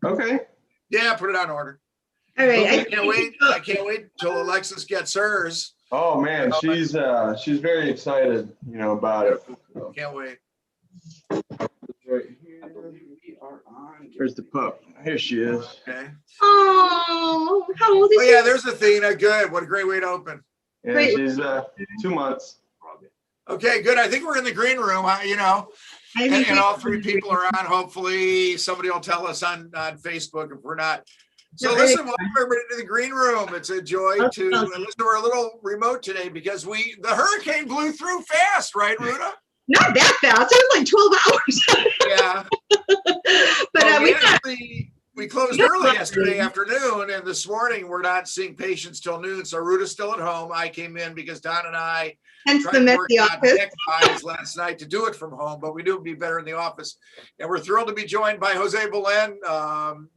Okay. Yeah, put it on order. All right. I can't wait. I can't wait till Alexis gets hers. Oh man, she's very excited, about it. So. Can't wait. Right here. I believe we are on. There's the pup. Here she is. Okay. Oh, how old is Oh she? yeah, there's Athena. Good. What a great way to open. Yeah, Great. she's 2 months. Okay, good. I think we're in the green room. And all three people are on. Hopefully, somebody will tell us on Facebook if we're not. So listen, welcome everybody to the green room. It's a joy to listen. We're a little remote today because the hurricane blew through fast, right, Ruta? Not that fast. It was like 12 hours. Yeah. But we closed early yesterday afternoon, and this morning we're not seeing patients till noon. So Ruta's still at home. I came in because Don and I hence tried the to messy work on office. tech files last night to do it from home, but we knew it'd be better in the office. And we're thrilled to be joined by Jose Belen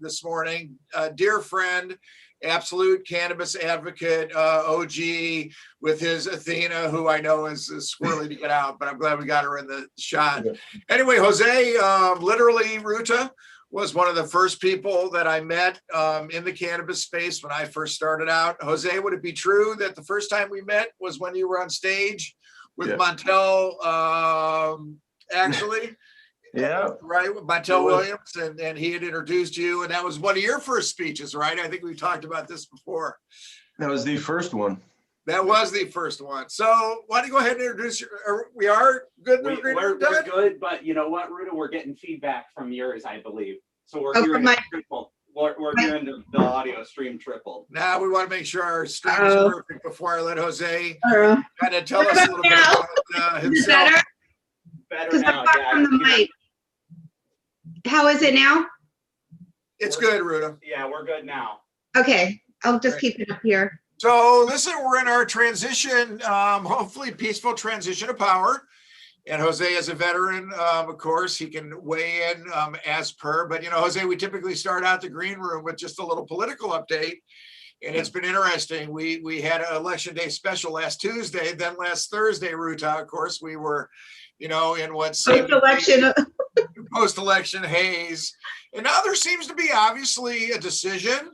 this morning, a dear friend, absolute cannabis advocate, OG, with his Athena, who I know is squirrely to get out, but I'm glad we got her in the shot. Anyway, Jose, literally, Ruta was one of the first people that I met in the cannabis space when I first started out. Jose, would it be true that the first time we met was when you were on stage with Montel, actually? Yeah. Right, with Montel Williams, and he had introduced you, and that was one of your first speeches, right? I think we talked about this before. That was the first one. That was the first one. So why don't you go ahead and introduce we are good. We're good, but you know what, Ruta? We're getting feedback from yours, I believe. So we're hearing triple. We're hearing the audio stream tripled. Now we want to make sure our stream is perfect before I let Jose kind of tell us a little bit about himself. Better now, from the mic. How is it now? It's good, Ruta. Yeah, we're good now. Okay, I'll just keep it up here. So listen, we're in our transition, hopefully peaceful transition of power. And Jose, as a veteran, of course, he can weigh in as per. But, Jose, we typically start out the green room with just a little political update. And it's been interesting. We had an election day special last Tuesday. Then last Thursday, Ruta, of course, we were, in what seemed post-election haze. And now there seems to be obviously a decision,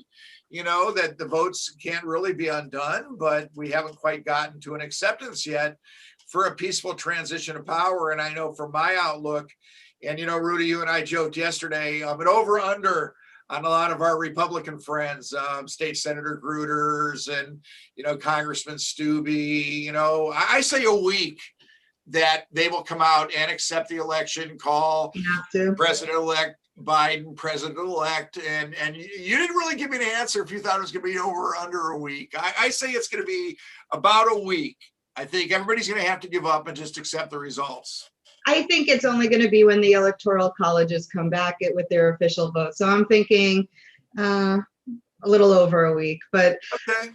that the votes can't really be undone, but we haven't quite gotten to an acceptance yet for a peaceful transition of power. And I know from my outlook, and Ruta, you and I joked yesterday, an over-under on a lot of our Republican friends, State Senator Gruters and, Congressman Stubbe, I say a week that they will come out and accept the election, call President-elect Biden president-elect, and you didn't really give me an answer if you thought it was going to be over or under a week. I say it's going to be about a week. I think everybody's going to have to give up and just accept the results. I think it's only going to be when the electoral colleges come back with their official vote. So I'm thinking a little over a week, but okay.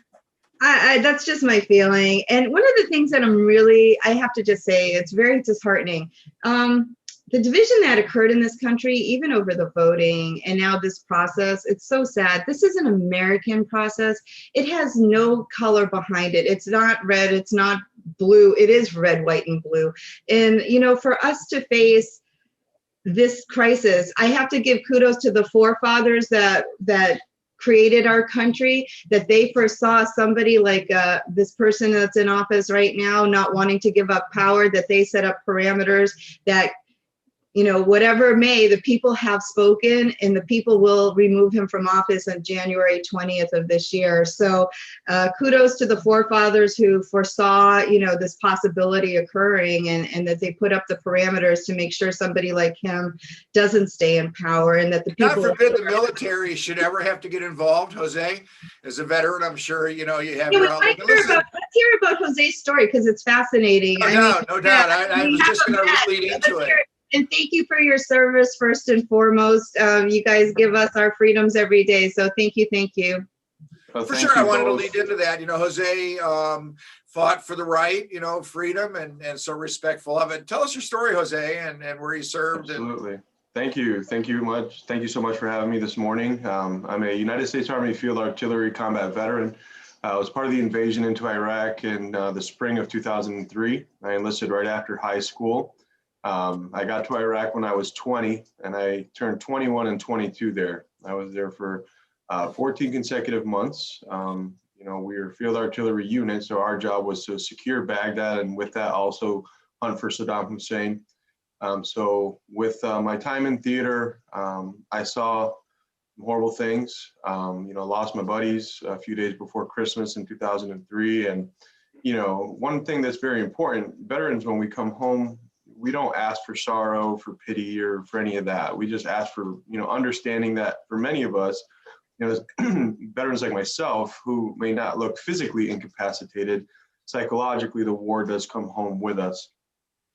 I that's just my feeling. And one of the things that I have to just say, it's very disheartening. The division that occurred in this country, even over the voting and now this process, it's so sad. This is an American process. It has no color behind it. It's not red, it's not blue. It is red, white, and blue. And, for us to face this crisis, I have to give kudos to the forefathers that created our country, that they foresaw somebody like this person that's in office right now not wanting to give up power, that they set up parameters that whatever may, the people have spoken, and the people will remove him from office on January 20th of this year. So kudos to the forefathers who foresaw, this possibility occurring, and that they put up the parameters to make sure somebody like him doesn't stay in power, and that the people— God forbid the military should ever have to get involved, Jose. As a veteran, I'm sure, you have your outlook. Let's hear about Jose's story, because it's fascinating. No doubt. I was just going to lead into it. And thank you for your service, first and foremost. You guys give us our freedoms every day. So thank you. Well, for sure, I wanted to lead into that. Jose fought for the right, freedom, and so respectful of it. Tell us your story, Jose, and where you served. Absolutely. Thank you much. Thank you so much for having me this morning. I'm a United States Army Field Artillery combat veteran. I was part of the invasion into Iraq in the spring of 2003. I enlisted right after high school. I got to Iraq when I was 20, and I turned 21 and 22 there. I was there for 14 consecutive months. We were field artillery unit, so our job was to secure Baghdad, and with that also hunt for Saddam Hussein. So with my time in theater, I saw horrible things. Lost my buddies a few days before Christmas in 2003. And, one thing that's very important, veterans, when we come home, we don't ask for sorrow, for pity, or for any of that. We just ask for, understanding that for many of us, veterans like myself who may not look physically incapacitated, psychologically, the war does come home with us.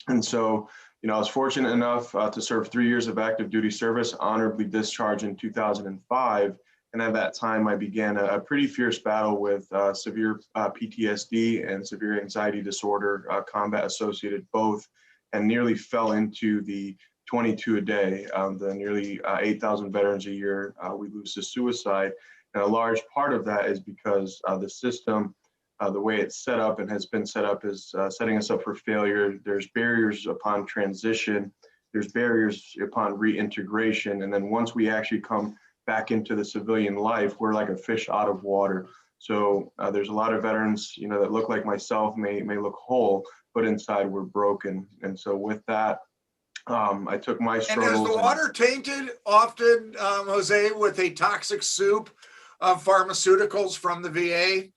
And so, I was fortunate enough to serve 3 years of active duty service, honorably discharged in 2005. And at that time, I began a pretty fierce battle with severe PTSD and severe anxiety disorder, combat associated both, and nearly fell into the 22 a day, the nearly 8,000 veterans a year we lose to suicide. And a large part of that is because the system, the way it's set up and has been set up, is setting us up for failure. There's barriers upon transition, there's barriers upon reintegration. And then once we actually come back into the civilian life, we're like a fish out of water. So there's a lot of veterans, that look like myself, may look whole, but inside we're broken. And so with that, I took my struggles. And is the water tainted often, Jose, with a toxic soup of pharmaceuticals from the VA,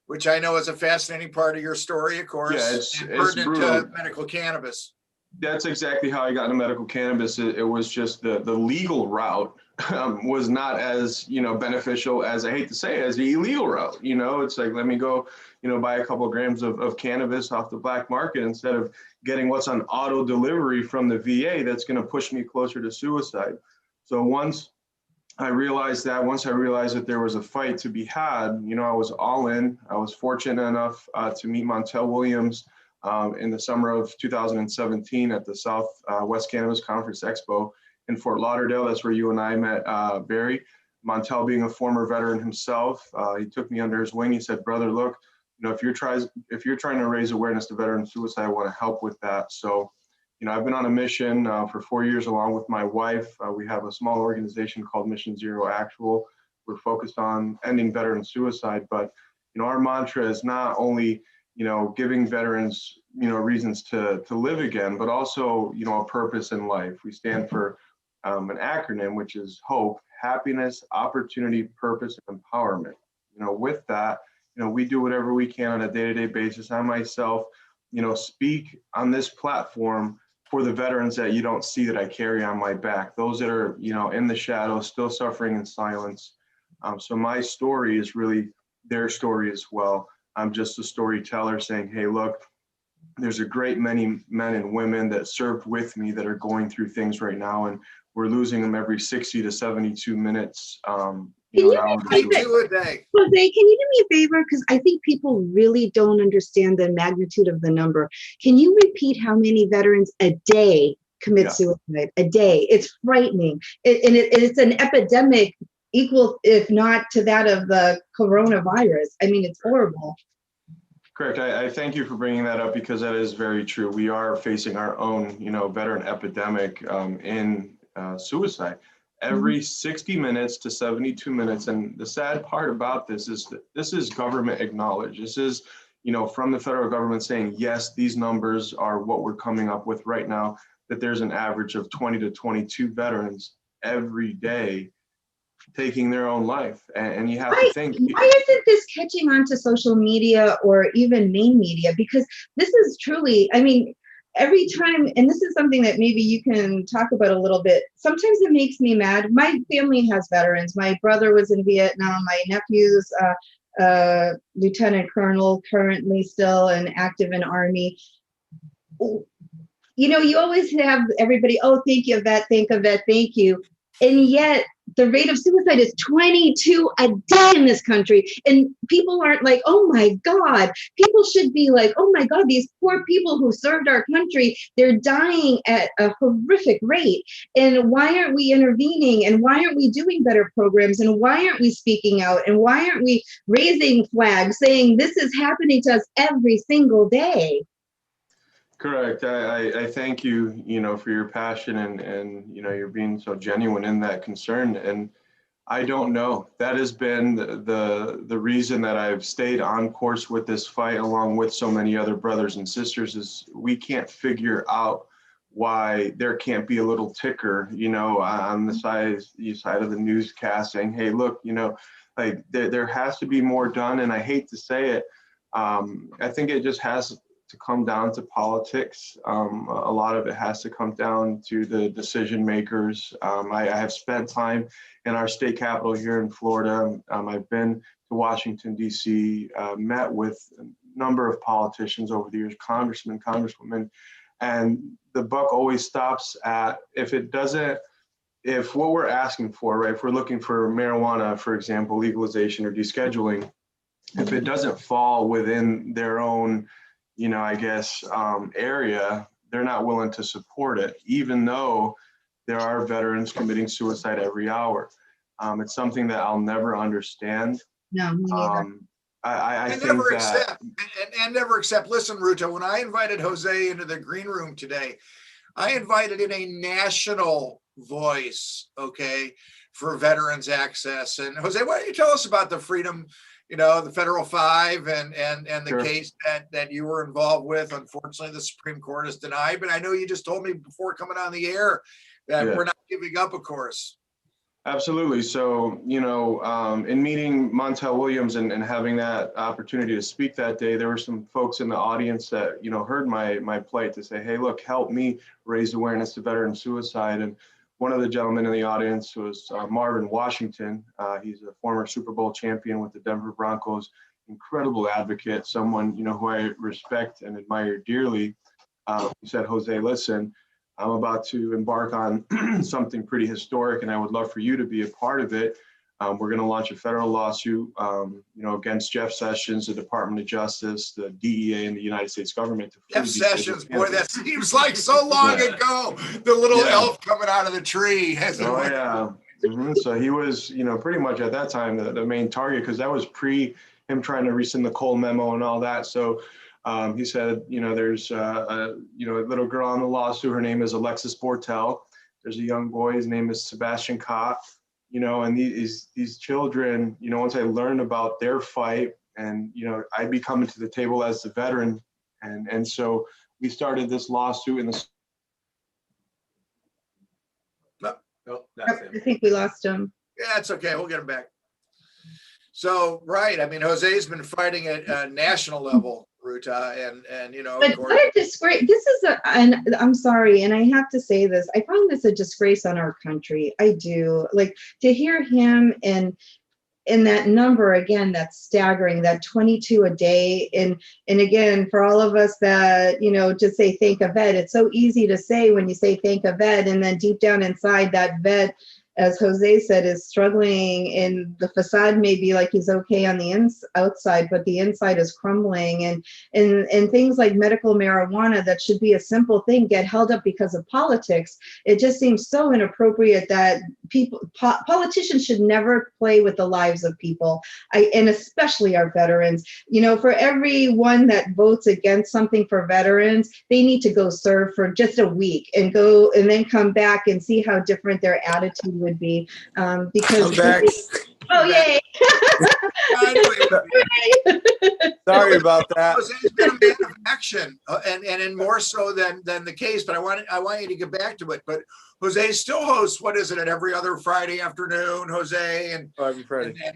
which I know is a fascinating part of your story, of course, yeah, it's pertinent to medical cannabis? That's exactly how I got into medical cannabis. It was just the legal route was not as, beneficial as, I hate to say, as the illegal route. It's like, let me go, buy a couple of grams of cannabis off the black market instead of getting what's on auto delivery from the VA that's going to push me closer to suicide. So once I realized that there was a fight to be had, I was all in. I was fortunate enough to meet Montel Williams in the summer of 2017 at the South West Cannabis Conference Expo in Fort Lauderdale. That's where you and I met, Barry. Montel, being a former veteran himself, he took me under his wing. He said, "Brother, look, if you're trying to raise awareness to veteran suicide, I want to help with that." So, I've been on a mission for 4 years along with my wife. We have a small organization called Mission Zero Actual. We're focused on ending veteran suicide, but our mantra is not only giving veterans reasons to live again, but also a purpose in life. We stand for an acronym, which is hope, happiness, opportunity, purpose, and empowerment. With that, we do whatever we can on a day-to-day basis. I myself, speak on this platform for the veterans that you don't see that I carry on my back, those that are, in the shadows, still suffering in silence. So my story is really their story as well. I'm just a storyteller saying, hey, look, there's a great many men and women that served with me that are going through things right now, and we're losing them every 60 to 72 minutes. Can you repeat a day? Jose, can you do me a favor? Because I think people really don't understand the magnitude of the number. Can you repeat how many veterans a day commit suicide? A day. It's frightening. It's an epidemic equal, if not to that of the coronavirus. I mean, it's horrible. Correct. I thank you for bringing that up, because that is very true. We are facing our own, veteran epidemic in suicide. Every 60 minutes to 72 minutes. And the sad part about this is that this is government acknowledged. This is, from the federal government saying, yes, these numbers are what we're coming up with right now, that there's an average of 20 to 22 veterans every day taking their own life. And you have to think, why isn't this catching on to social media or even main media? Because this is truly, I mean, every time, and this is something that maybe you can talk about a little bit, sometimes it makes me mad. My family has veterans. My brother was in Vietnam. My nephew's lieutenant colonel, currently still and active in Army. You always have everybody, oh, thank you, vet, thank a vet, thank you. And yet the rate of suicide is 22 a day in this country. And people aren't like, oh my God. People should be like, oh my God, these poor people who served our country, they're dying at a horrific rate. And why aren't we intervening? And why aren't we doing better programs? And why aren't we speaking out? And why aren't we raising flags saying this is happening to us every single day? Correct. I thank you, for your passion and you're being so genuine in that concern. And I don't know. That has been the reason that I've stayed on course with this fight, along with so many other brothers and sisters, is we can't figure out why there can't be a little ticker, on the side of the newscast saying, hey, look, like there has to be more done. And I hate to say it, I think it just has to come down to politics. A lot of it has to come down to the decision makers. I have spent time in our state capital here in Florida. I've been to Washington, D.C., met with a number of politicians over the years, congressmen, congresswomen, and the buck always stops at if what we're asking for, right, if we're looking for marijuana, for example, legalization or descheduling, if it doesn't fall within their own area, they're not willing to support it, even though there are veterans committing suicide every hour. It's something that I'll never understand. No, me neither. I think never that, accept and never accept. Listen, Ruta, when I invited Jose into the green room today, I invited in a national voice, okay, for veterans access. And Jose, why don't you tell us about the Freedom, the Federal 5 and the Sure. case that you were involved with. Unfortunately, the Supreme Court has denied, but I know you just told me before coming on the air that we're not giving up, of course. Absolutely. So, in meeting Montel Williams and having that opportunity to speak that day, there were some folks in the audience that, heard my plight to say, hey, look, help me raise awareness to veteran suicide. And one of the gentlemen in the audience was Marvin Washington. He's a former Super Bowl champion with the Denver Broncos, incredible advocate, someone, who I respect and admire dearly. He said, Jose, listen, I'm about to embark on something pretty historic, and I would love for you to be a part of it. We're going to launch a federal lawsuit, against Jeff Sessions, the Department of Justice, the DEA, and the United States government. Jeff Sessions, boy, that seems like so long ago. The little elf coming out of the tree. So he was, pretty much at that time the main target, because that was pre him trying to rescind the Cole memo and all that. So he said, there's a little girl on the lawsuit. Her name is Alexis Bortel. There's a young boy. His name is Sebastian Cott. And these children, once I learned about their fight, and I'd be coming to the table as the veteran, and so we started this lawsuit in the. I think we lost him. Yeah, it's okay. We'll get him back. So, right. I mean, Jose's been fighting at a national level, Ruta, and But what a disgrace. This is and I'm sorry, and I have to say this, I find this a disgrace on our country. I do. Like, to hear him and that number again, that's staggering, that 22 a day. And again, for all of us that, just say thank a vet, it's so easy to say when you say thank a vet, and then deep down inside, that vet, as Jose said, is struggling, and the facade may be like he's okay on the outside, but the inside is crumbling. And things like medical marijuana, that should be a simple thing, get held up because of politics. It just seems so inappropriate that politicians should never play with the lives of people, and especially our veterans. For everyone that votes against something for veterans, they need to go serve for just a week and then come back and see how different their attitude would be, because yay. Sorry about that. Jose's been a man of action, and more so than the case, but I want you to get back to it. But Jose still hosts, what is it, at every other Friday afternoon, Jose, and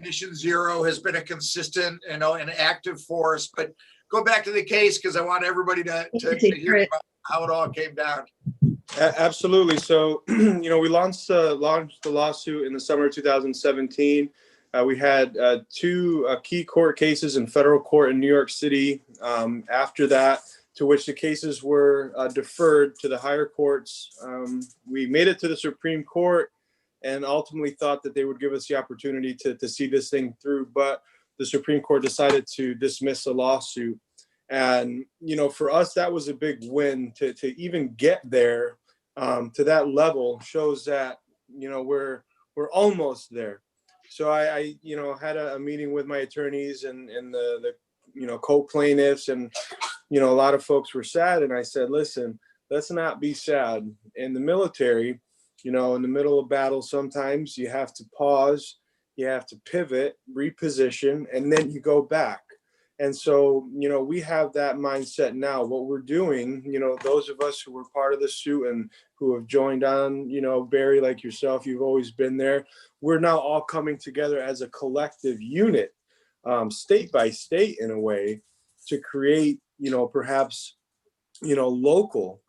Mission Zero has been a consistent, an active force. But go back to the case, because I want everybody to hear about how it all came down. Absolutely. So, we launched the lawsuit in the summer of 2017. We had two key court cases in federal court in New York City after that, to which the cases were deferred to the higher courts. We made it to the Supreme Court and ultimately thought that they would give us the opportunity to see this thing through, but the Supreme Court decided to dismiss the lawsuit. And, for us, that was a big win to even get there to that level. Shows that, we're almost there. So I had a meeting with my attorneys and the co-plaintiffs, and, a lot of folks were sad. And I said, listen, let's not be sad. In the military, in the middle of battle, sometimes you have to pause you have to pivot, reposition, and then you go back. And so, we have that mindset now. What we're doing, those of us who were part of the suit and who have joined on, Barry, like yourself, you've always been there. We're now all coming together as a collective unit, state by state in a way, to create, perhaps, local,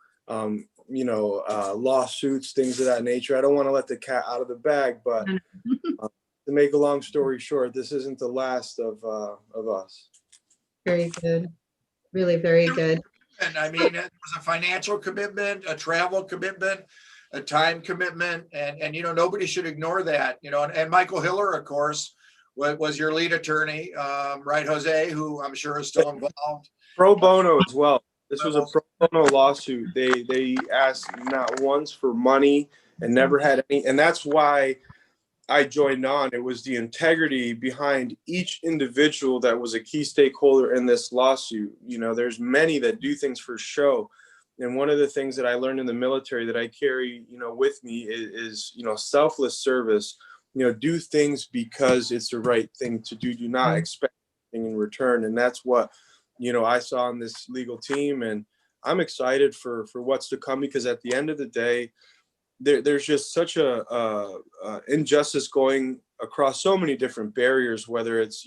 lawsuits, things of that nature. I don't want to let the cat out of the bag, but to make a long story short, this isn't the last of us. Very good. Really very good. And I mean, it was a financial commitment, a travel commitment, a time commitment, and nobody should ignore that. And Michael Hiller, of course, was your lead attorney, right, Jose, who I'm sure is still involved. Pro bono as well. This was a pro bono lawsuit. They asked not once for money and never had any, and that's why I joined on. It was the integrity behind each individual that was a key stakeholder in this lawsuit. There's many that do things for show. And one of the things that I learned in the military that I carry, with me is selfless service. Do things because it's the right thing to do. Do not expect anything in return. And that's what, I saw in this legal team. And I'm excited for what's to come, because at the end of the day, there's just such a injustice going across so many different barriers, whether it's,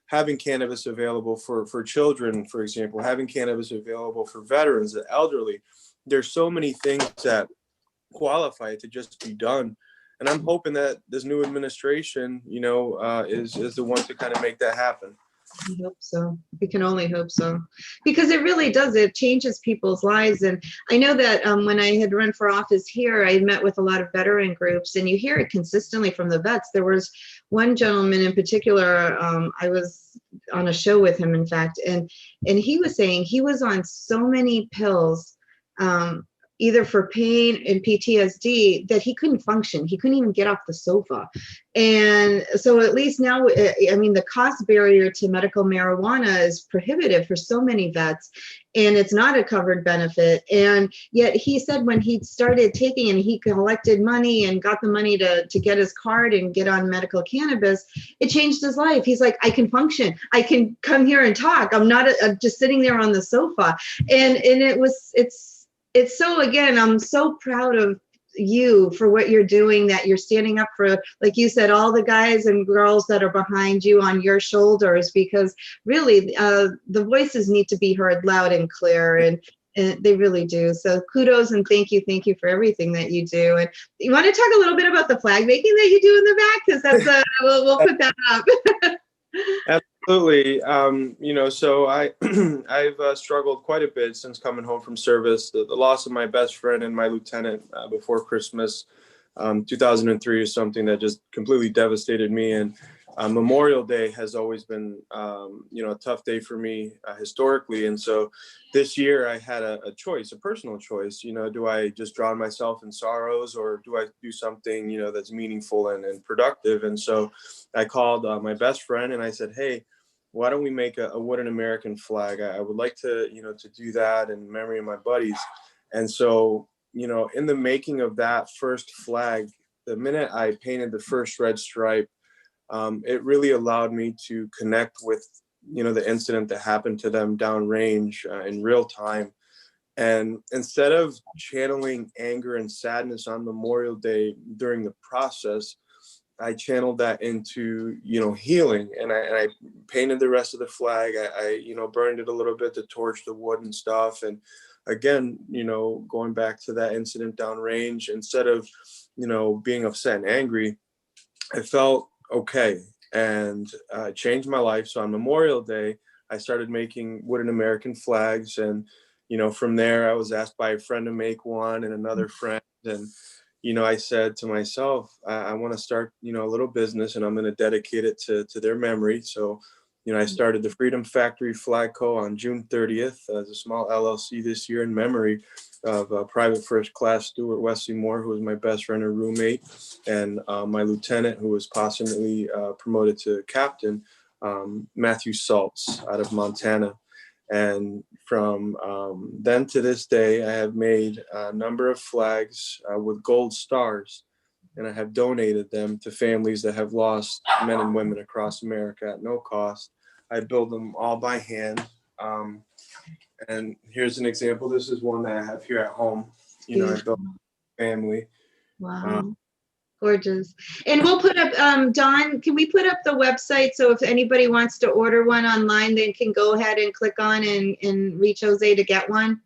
having cannabis available for children, for example, having cannabis available for veterans, the elderly. There's so many things that qualify to just be done. And I'm hoping that this new administration, is the one to kind of make that happen. I hope so. We can only hope so, because it really does. It changes people's lives. And I know that when I had run for office here, I met with a lot of veteran groups, and you hear it consistently from the vets. There was one gentleman in particular, I was on a show with him, in fact, and he was saying he was on so many pills, either for pain and PTSD, that he couldn't function. He couldn't even get off the sofa. And so at least now, I mean, the cost barrier to medical marijuana is prohibitive for so many vets, and it's not a covered benefit. And yet he said when he started taking, and he collected money and got the money to get his card and get on medical cannabis, it changed his life. He's like, I can function. I can come here and talk. I'm not just sitting there on the sofa. And it's so, again, I'm so proud of you for what you're doing, that you're standing up for, like you said, all the guys and girls that are behind you on your shoulders, because really the voices need to be heard loud and clear, and they really do. So kudos and thank you for everything that you do. And you want to talk a little bit about the flag making that you do in the back, because that's we'll put that up. Absolutely. So I've struggled quite a bit since coming home from service. The loss of my best friend and my lieutenant before Christmas, 2003, is something that just completely devastated me. And Memorial Day has always been, a tough day for me historically. And so this year I had a choice, a personal choice. Do I just drown myself in sorrows, or do I do something, that's meaningful and productive? And so I called my best friend and I said, hey, why don't we make a wooden American flag? I would like to, to do that in memory of my buddies. And so, in the making of that first flag, the minute I painted the first red stripe, it really allowed me to connect with, the incident that happened to them downrange in real time. And instead of channeling anger and sadness on Memorial Day during the process, I channeled that into, healing, and I painted the rest of the flag. I burned it a little bit to torch the wood and stuff. And again, going back to that incident downrange, instead of, being upset and angry, I felt okay, and changed my life. So on Memorial Day, I started making wooden American flags. And, from there, I was asked by a friend to make one, and another friend. And I said to myself, I want to start, a little business, and I'm going to dedicate it to their memory. So, I started the Freedom Factory Flag Co. on June 30th as a small LLC this year in memory of Private First Class Stuart Wesley Moore, who was my best friend and roommate, and my lieutenant, who was posthumously promoted to captain, Matthew Saltz out of Montana. And from then to this day, I have made a number of flags with gold stars. and I have donated them to families that have lost men and women across America at no cost. I build them all by hand. And here's an example. This is one that I have here at home. You know, I built a family. Wow. Gorgeous. And we'll put up, Dawn, can we put up the website so if anybody wants to order one online, they can go ahead and click on and reach Jose to get one?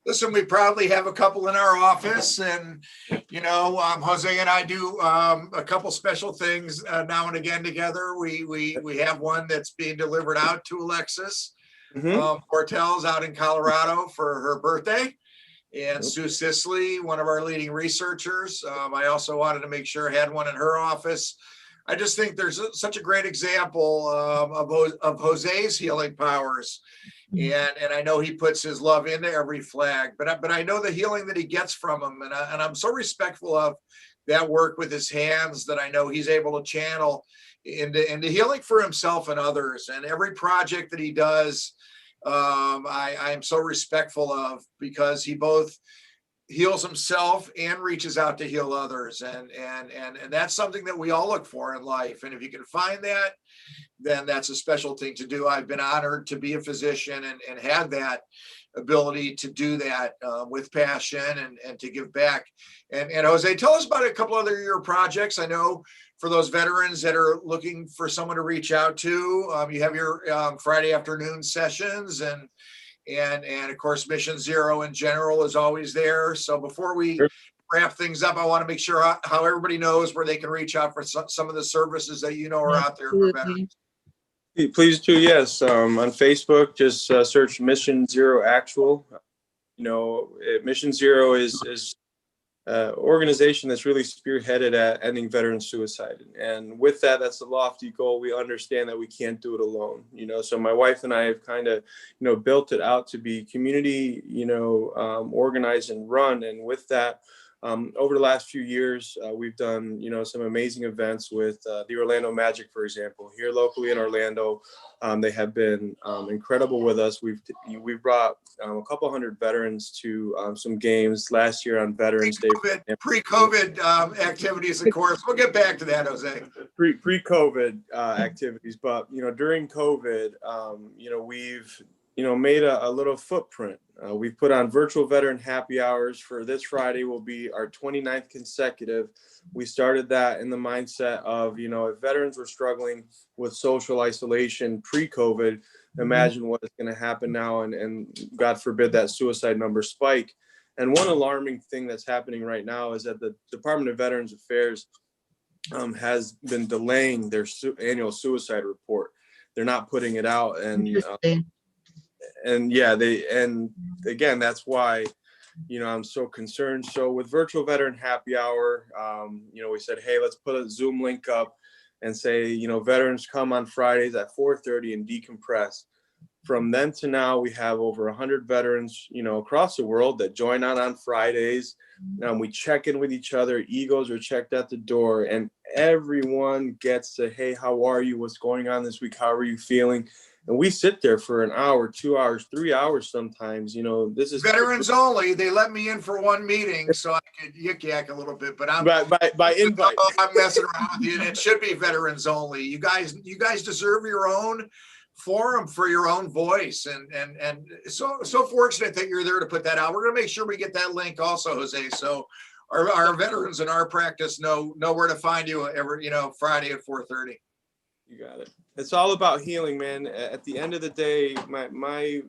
Listen, we probably have a couple in our office, and you know, Jose and I do a couple special things now and again together. We have one that's being delivered out to Alexis Portels out in Colorado for her birthday. And Sue Sisley, one of our leading researchers. I also wanted to make sure I had one in her office. I just think there's such a great example of Jose's healing powers. And I know he puts his love into every flag, but I know the healing that he gets from them. And I'm so respectful of that work with his hands that I know he's able to channel into healing for himself and others. And every project that he does, I'm so respectful of, because he both heals himself and reaches out to heal others. And that's something that we all look for in life. And if you can find that, then that's a special thing to do. I've been honored to be a physician and had that ability to do that with passion and to give back. And Jose, tell us about a couple other your projects. I know for those veterans that are looking for someone to reach out to, you have your Friday afternoon sessions, and of course Mission Zero in general is always there. So before we wrap things up, I want to make sure how everybody knows where they can reach out for some of the services that you know are out there for veterans. Please do, yes. On Facebook, just search Mission Zero Actual. You know, Mission Zero is organization that's really spearheaded at ending veteran suicide. And with that, that's a lofty goal. We understand that we can't do it alone, you know, so my wife and I have kind of, you know, built it out to be community, you know, organized and run. And with that, over the last few years, we've done, you know, some amazing events with the Orlando Magic, for example, here locally in Orlando. They have been incredible with us. We've brought a couple hundred veterans to some games last year on Veterans Day. Pre-COVID activities, of course. We'll get back to that, Jose. Pre-COVID activities, but you know, during COVID, you know, we've made a little footprint. We've put on virtual veteran happy hours. For this Friday will be our 29th consecutive. We started that in the mindset of, you know, if veterans were struggling with social isolation pre-COVID, imagine what is going to happen now, and God forbid that suicide numbers spike. And one alarming thing that's happening right now is that the Department of Veterans Affairs has been delaying their annual suicide report. They're not putting it out, and yeah, and again, that's why, you know, I'm so concerned. So with virtual veteran happy hour, you know, we said, hey, let's put a Zoom link up and say, you know, veterans come on Fridays at 4:30 and decompress. From then to now, we have over 100 veterans, you know, across the world that join on Fridays. We check in with each other. Egos are checked at the door, and everyone gets to, hey, how are you? What's going on this week? How are you feeling? And we sit there for an hour, 2 hours, 3 hours sometimes. You know, this is veterans only. They let me in for one meeting, so I could yik-yak a little bit. But I'm by invite. I'm messing around with you, and it should be veterans only. You guys deserve your own forum for your own voice, and so fortunate that you're there to put that out. We're gonna make sure we get that link also, Jose. So our veterans in our practice know where to find you every, you know, Friday at 4:30. You got it. It's all about healing, man. At the end of the day, my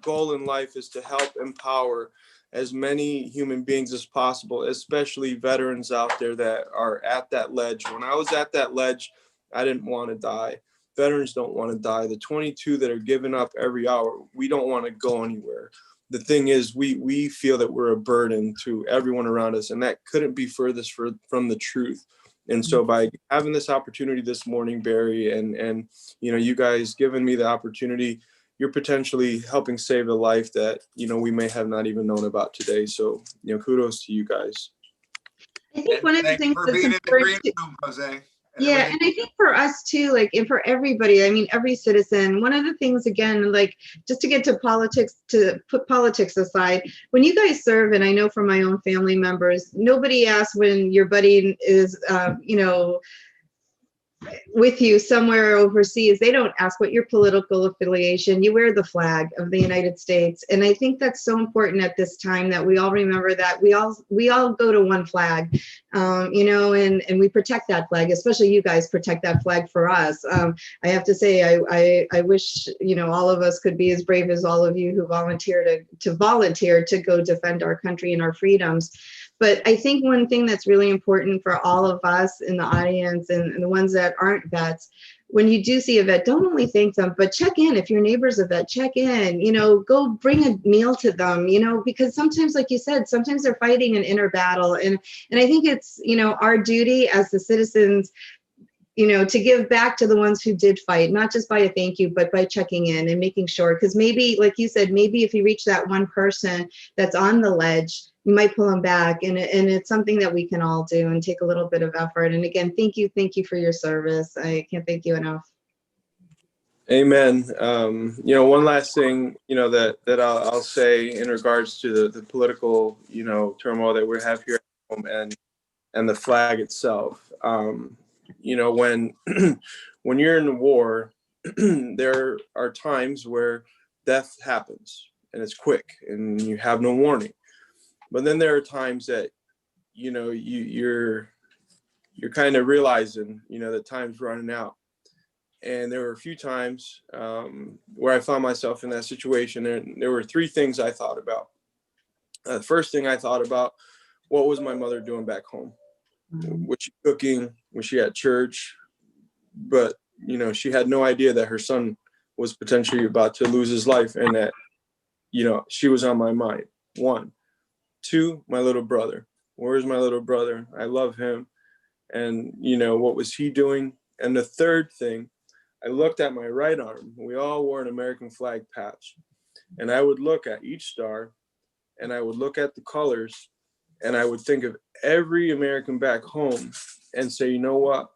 goal in life is to help empower as many human beings as possible, especially veterans out there that are at that ledge. When I was at that ledge, I didn't want to die. Veterans don't want to die. The 22 that are giving up every hour, we don't want to go anywhere. The thing is, we feel that we're a burden to everyone around us, and that couldn't be furthest from the truth. And so by having this opportunity this morning, Barry, and you know, you guys giving me the opportunity, you're potentially helping save a life that, you know, we may have not even known about today. So, you know, kudos to you guys. I think one of the things that's important, Jose. Yeah, and I think for us too, like, and for everybody, I mean, every citizen, one of the things, again, like, just to get to politics, to put politics aside, when you guys serve, and I know from my own family members, nobody asks when your buddy is, you know, with you somewhere overseas, they don't ask what your political affiliation. You wear the flag of the United States, and I think that's so important at this time that we all remember that we all go to one flag, you know, and we protect that flag. Especially you guys protect that flag for us. I have to say, I wish, you know, all of us could be as brave as all of you who volunteer to go defend our country and our freedoms. But I think one thing that's really important for all of us in the audience and the ones that aren't vets, when you do see a vet, don't only thank them, but check in. If your neighbor's a vet, check in, you know, go bring a meal to them, you know, because sometimes, like you said, sometimes they're fighting an inner battle. And I think it's, you know, our duty as the citizens, you know, to give back to the ones who did fight, not just by a thank you, but by checking in and making sure, because maybe, like you said, maybe if you reach that one person that's on the ledge, you might pull them back. And it's something that we can all do and take a little bit of effort. And again, thank you for your service. I can't thank you enough. Amen. You know, one last thing, you know, that I'll say in regards to the political, you know, turmoil that we have here at home and the flag itself. You know, when when you're in the war, there are times where death happens and it's quick and you have no warning. But then there are times that, you know, you're kind of realizing, you know, that time's running out. And there were a few times where I found myself in that situation, and there were three things I thought about. The first thing I thought about, what was my mother doing back home? Was she cooking? Was she at church? But, you know, she had no idea that her son was potentially about to lose his life, and that, you know, she was on my mind. One. Two, my little brother. Where's my little brother? I love him. And, you know, what was he doing? And the third thing, I looked at my right arm. We all wore an American flag patch. And I would look at each star, and I would look at the colors, and I would think of every American back home and say, you know what?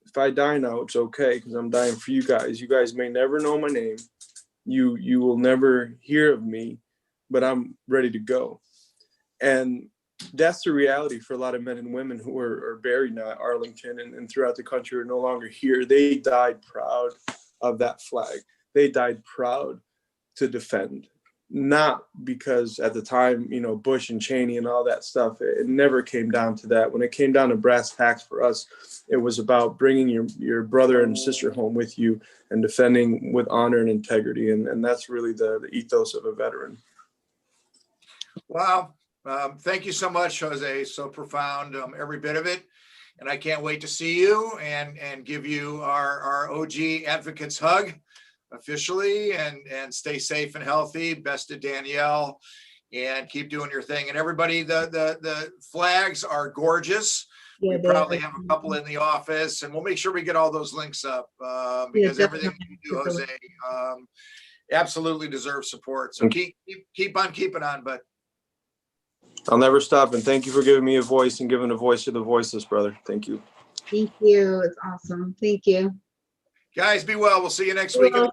If I die now, it's okay, because I'm dying for you guys. You guys may never know my name. You will never hear of me, but I'm ready to go. And that's the reality for a lot of men and women who are buried now at Arlington and throughout the country, are no longer here. They died proud of that flag. They died proud to defend, not because at the time, you know, Bush and Cheney and all that stuff, it never came down to that. When it came down to brass tacks for us, it was about bringing your brother and sister home with you and defending with honor and integrity. And that's really the ethos of a veteran. Wow. Thank you so much, Jose. So profound, every bit of it. And I can't wait to see you and give you our OG Advocates hug officially, and stay safe and healthy. Best to Danielle, and keep doing your thing. And everybody, the flags are gorgeous. Yeah, we probably have a couple in the office, and we'll make sure we get all those links up, because everything you do, Jose, absolutely deserves support. So keep on keeping on, but I'll never stop. And thank you for giving me a voice and giving a voice to the voiceless, brother. Thank you. Thank you. It's awesome. Thank you. Guys, be well. We'll see you next week.